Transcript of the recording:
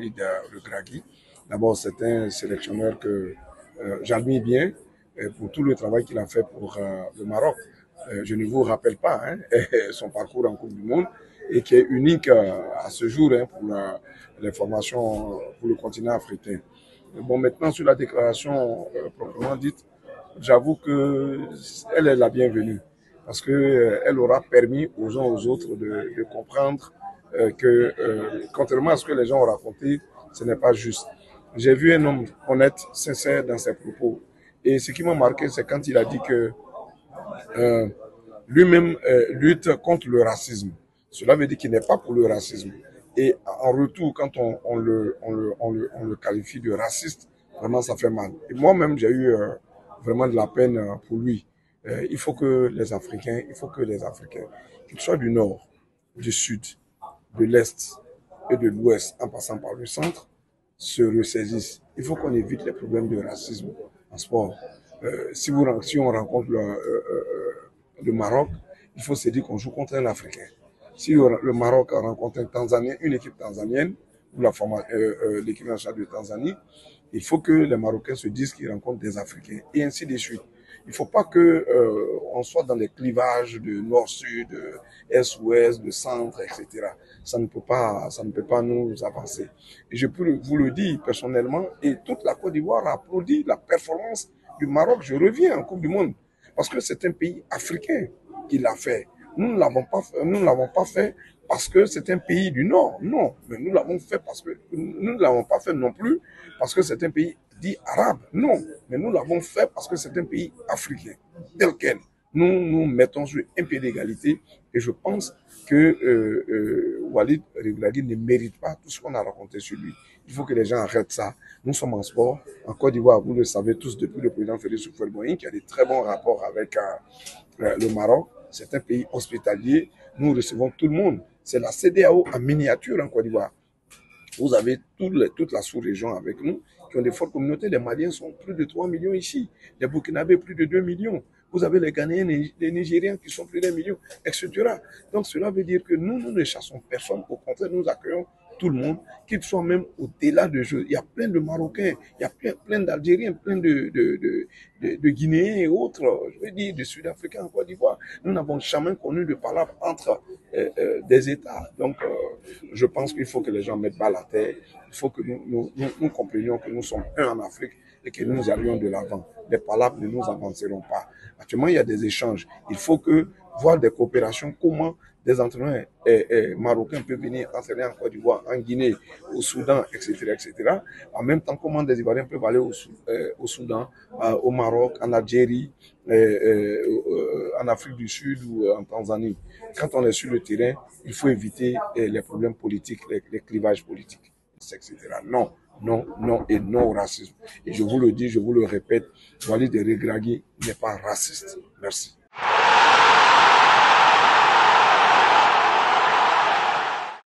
Walid Regragui. D'abord, c'est un sélectionneur que j'admire bien pour tout le travail qu'il a fait pour le Maroc. Je ne vous rappelle pas son parcours en Coupe du Monde et qui est unique à ce jour pour les formations pour le continent africain. Bon, maintenant, sur la déclaration proprement dite, j'avoue qu'elle est la bienvenue parce qu'elle aura permis aux uns aux autres de comprendre que, contrairement à ce que les gens ont raconté, ce n'est pas juste. J'ai vu un homme honnête, sincère dans ses propos. Et ce qui m'a marqué, c'est quand il a dit que lui-même lutte contre le racisme. Cela veut dire qu'il n'est pas pour le racisme. Et en retour, quand on le qualifie de raciste, vraiment ça fait mal. Et moi-même, j'ai eu vraiment de la peine pour lui. Il faut que les Africains, qu'ils soient du Nord, du Sud, de l'Est et de l'Ouest, en passant par le centre, se ressaisissent. Il faut qu'on évite les problèmes de racisme en sport. Si on rencontre le Maroc, il faut se dire qu'on joue contre un Africain. Si le Maroc a rencontré un Tanzanien, une équipe tanzanienne, ou l'équipe nationale de Tanzanie, il faut que les Marocains se disent qu'ils rencontrent des Africains, et ainsi de suite. Il ne faut pas qu'on soit dans les clivages de nord-sud, est-ouest, de centre, etc. Ça ne peut pas nous avancer. Et je peux vous le dire personnellement, et toute la Côte d'Ivoire a applaudi la performance du Maroc. Je reviens en Coupe du Monde, parce que c'est un pays africain qui l'a fait. Nous ne l'avons pas fait parce que c'est un pays du Nord. Non, mais nous l'avons fait parce que nous ne l'avons pas fait non plus parce que c'est un pays dit arabe. Non, mais nous l'avons fait parce que c'est un pays africain, tel quel. Nous mettons sur un pied d'égalité et je pense que Walid Regragui ne mérite pas tout ce qu'on a raconté sur lui. Il faut que les gens arrêtent ça. Nous sommes en sport. En Côte d'Ivoire, vous le savez tous depuis le président Félix Houphouët-Boigny qui a des très bons rapports avec le Maroc. C'est un pays hospitalier. Nous recevons tout le monde. C'est la CEDEAO en miniature en Côte d'Ivoire. Vous avez toute la sous-région avec nous qui ont des fortes communautés. Les Maliens sont plus de 3 millions ici. Les Burkinabés, plus de 2 millions. Vous avez les Ghanéens, les Nigériens qui sont plus d'1 million, etc. Donc cela veut dire que nous ne chassons personne. Au contraire, nous accueillons tout le monde, qu'ils soient même au-delà de jeu. Il y a plein de Marocains, il y a plein d'Algériens, plein de Guinéens et autres, je veux dire, de Sud-Africains en Côte d'Ivoire. Nous n'avons jamais connu de palabre entre des États. Donc, je pense qu'il faut que les gens mettent bas la terre. Il faut que nous comprenions que nous sommes un en Afrique et que nous allions de l'avant. Les palabres ne nous avanceront pas. Actuellement, il y a des échanges. Il faut voir des coopérations, comment des entraîneurs marocains peuvent venir entraîner en Côte d'Ivoire, en Guinée, au Soudan, etc., etc. En même temps, comment des Ivoiriens peuvent aller au Soudan, au Maroc, en Algérie, en Afrique du Sud ou en Tanzanie. Quand on est sur le terrain, il faut éviter les problèmes politiques, les clivages politiques, etc. Non, non, non et non au racisme. Et je vous le dis, je vous le répète, Walid Regragui n'est pas raciste. Merci.